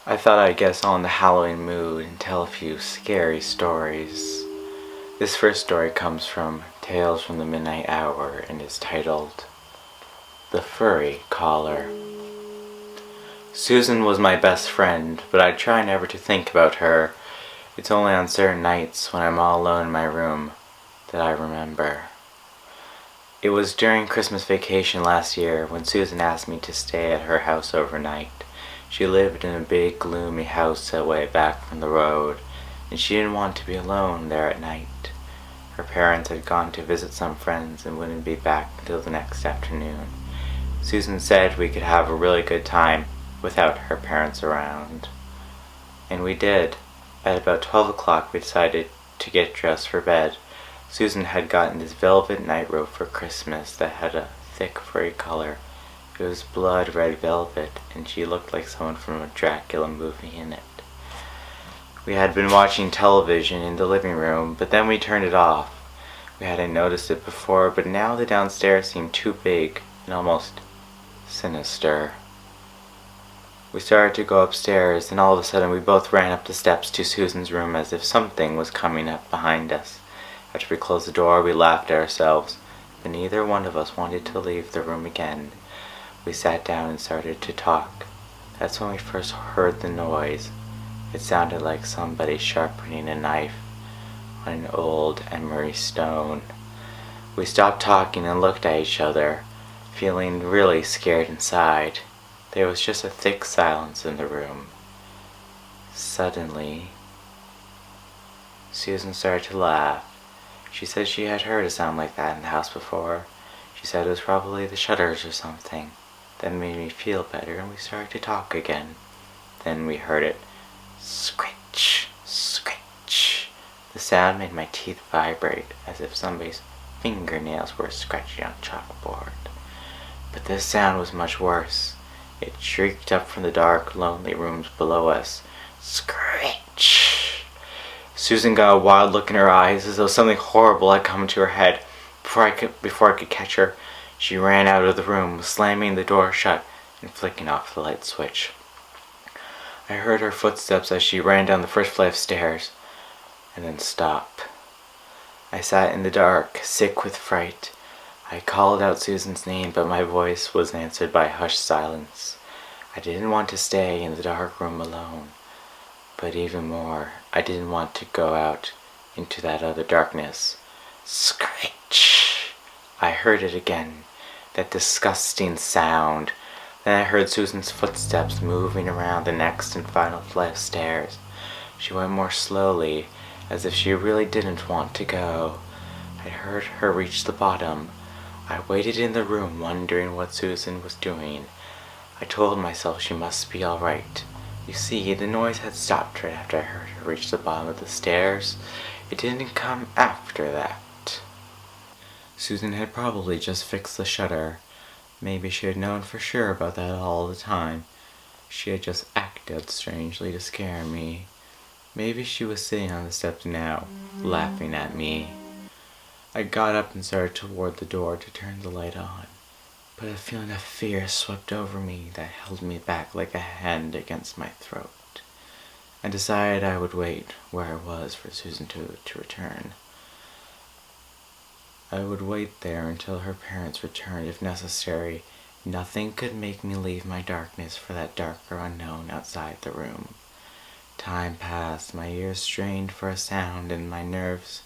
I thought I'd get us all in the Halloween mood and tell a few scary stories. This first story comes from Tales from the Midnight Hour and is titled The Furry Caller. Susan was my best friend, but I try never to think about her. It's only on certain nights when I'm all alone in my room that I remember. It was during Christmas vacation last year when Susan asked me to stay at her house overnight. She lived in a big gloomy house away back from the road, and she didn't want to be alone there at night. Her parents had gone to visit some friends and wouldn't be back until the next afternoon. Susan said we could have a really good time without her parents around. And we did. At about 12 o'clock we decided to get dressed for bed. Susan had gotten this velvet nightrobe for Christmas that had a thick furry color. It was blood red velvet, and she looked like someone from a Dracula movie in it. We had been watching television in the living room, but then we turned it off. We hadn't noticed it before, but now the downstairs seemed too big and almost sinister. We started to go upstairs, and all of a sudden we both ran up the steps to Susan's room as if something was coming up behind us. After we closed the door, we laughed at ourselves, but neither one of us wanted to leave the room again. We sat down and started to talk. That's when we first heard the noise. It sounded like somebody sharpening a knife on an old emery stone. We stopped talking and looked at each other, feeling really scared inside. There was just a thick silence in the room. Suddenly, Susan started to laugh. She said she had heard a sound like that in the house before. She said it was probably the shutters or something. That made me feel better, and we started to talk again. Then we heard it. Scritch, scritch. The sound made my teeth vibrate, as if somebody's fingernails were scratching on chalkboard. But this sound was much worse. It shrieked up from the dark, lonely rooms below us. Scritch! Susan got a wild look in her eyes, as though something horrible had come into her head. Before I could catch her, she ran out of the room, slamming the door shut and flicking off the light switch. I heard her footsteps as she ran down the first flight of stairs, and then stop. I sat in the dark, sick with fright. I called out Susan's name, but my voice was answered by hushed silence. I didn't want to stay in the dark room alone, but even more, I didn't want to go out into that other darkness. Screech! I heard it again, that disgusting sound. Then I heard Susan's footsteps moving around the next and final flight of stairs. She went more slowly, as if she really didn't want to go. I heard her reach the bottom. I waited in the room wondering what Susan was doing. I told myself she must be all right. You see, the noise had stopped right after I heard her reach the bottom of the stairs. It didn't come after that. Susan had probably just fixed the shutter. Maybe she had known for sure about that all the time. She had just acted strangely to scare me. Maybe she was sitting on the steps now, laughing at me. I got up and started toward the door to turn the light on, but a feeling of fear swept over me that held me back like a hand against my throat. I decided I would wait where I was for Susan to return. I would wait there until her parents returned if necessary. Nothing could make me leave my darkness for that darker unknown outside the room. Time passed, my ears strained for a sound, and my nerves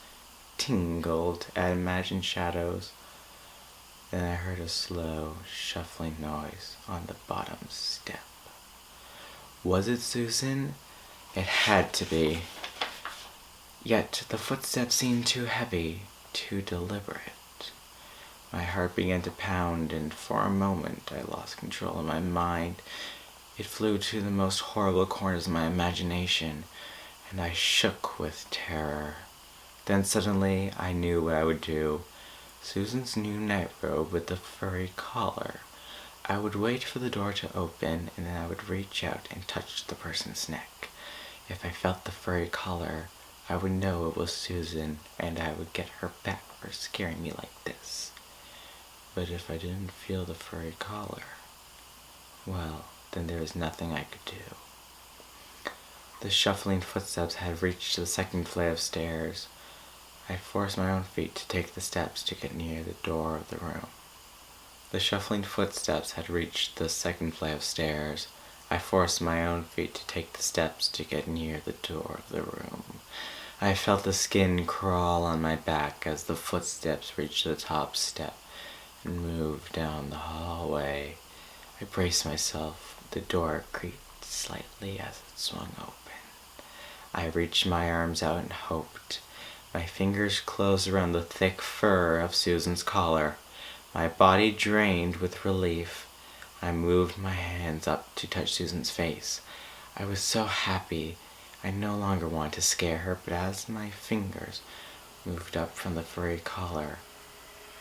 tingled at imagined shadows. Then I heard a slow, shuffling noise on the bottom step. Was it Susan? It had to be. Yet the footsteps seemed too heavy, too deliberate. My heart began to pound, and for a moment I lost control of my mind. It flew to the most horrible corners of my imagination, and I shook with terror. Then suddenly I knew what I would do. Susan's new nightrobe with the furry collar. I would wait for the door to open, and then I would reach out and touch the person's neck. If I felt the furry collar, I would know it was Susan, and I would get her back for scaring me like this. But if I didn't feel the furry collar, well, then there was nothing I could do. The shuffling footsteps had reached the second flight of stairs. I forced my own feet to take the steps to get near the door of the room. The shuffling footsteps had reached the second flight of stairs. I forced my own feet to take the steps to get near the door of the room. I felt the skin crawl on my back as the footsteps reached the top step and moved down the hallway. I braced myself. The door creaked slightly as it swung open. I reached my arms out and hoped. My fingers closed around the thick fur of Susan's collar. My body drained with relief. I moved my hands up to touch Susan's face. I was so happy. I no longer wanted to scare her, but as my fingers moved up from the furry collar,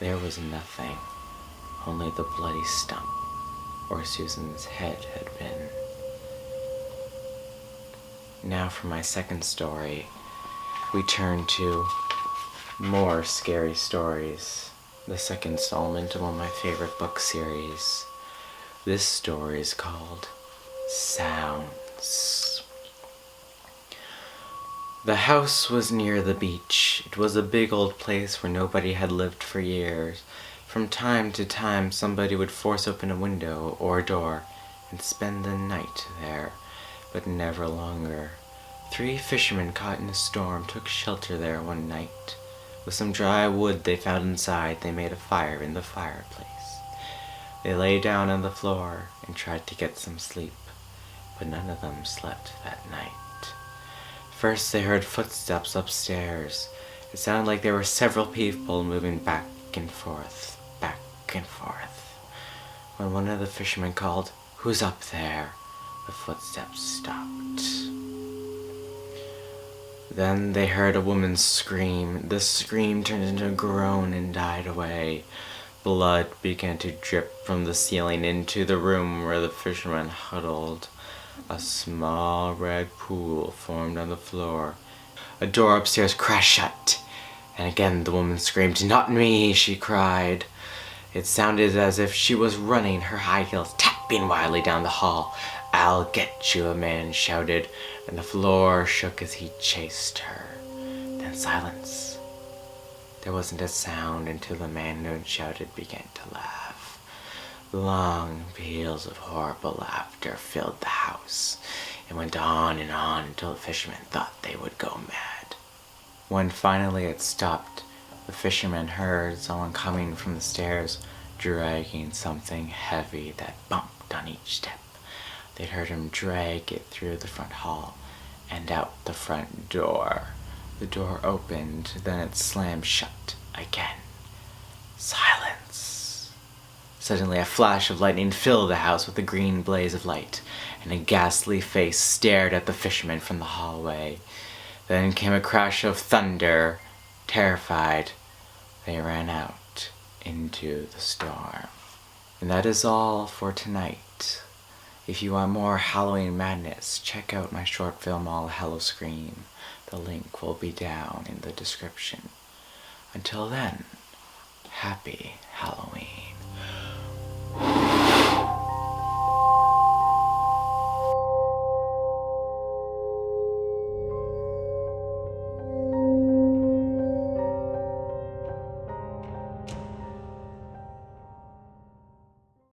there was nothing, only the bloody stump where Susan's head had been. Now for my second story, we turn to more scary stories, the second installment of one of my favorite book series. This story is called Sounds. The house was near the beach. It was a big old place where nobody had lived for years. From time to time, somebody would force open a window or a door and spend the night there, but never longer. 3 fishermen caught in a storm took shelter there one night. With some dry wood they found inside, they made a fire in the fireplace. They lay down on the floor and tried to get some sleep, but none of them slept that night. First they heard footsteps upstairs. It sounded like there were several people moving back and forth, back and forth. When one of the fishermen called, "Who's up there?" the footsteps stopped. Then they heard a woman scream. The scream turned into a groan and died away. Blood began to drip from the ceiling into the room where the fishermen huddled. A small red pool formed on the floor. A door upstairs crashed shut, and again the woman screamed, "Not me!" she cried. It sounded as if she was running, her high heels tapping wildly down the hall. "I'll get you," a man shouted, and the floor shook as he chased her. Then silence. There wasn't a sound until the man who had shouted began to laugh. Long peals of horrible laughter filled the house. It went on until the fishermen thought they would go mad. When finally it stopped, the fishermen heard someone coming from the stairs, dragging something heavy that bumped on each step. They'd heard him drag it through the front hall and out the front door. The door opened, then it slammed shut again. Silence. Suddenly a flash of lightning filled the house with a green blaze of light, and a ghastly face stared at the fishermen from the hallway. Then came a crash of thunder. Terrified, they ran out into the storm. And that is all for tonight. If you want more Halloween madness, check out my short film All Hallows Scream. The link will be down in the description. Until then, happy Halloween.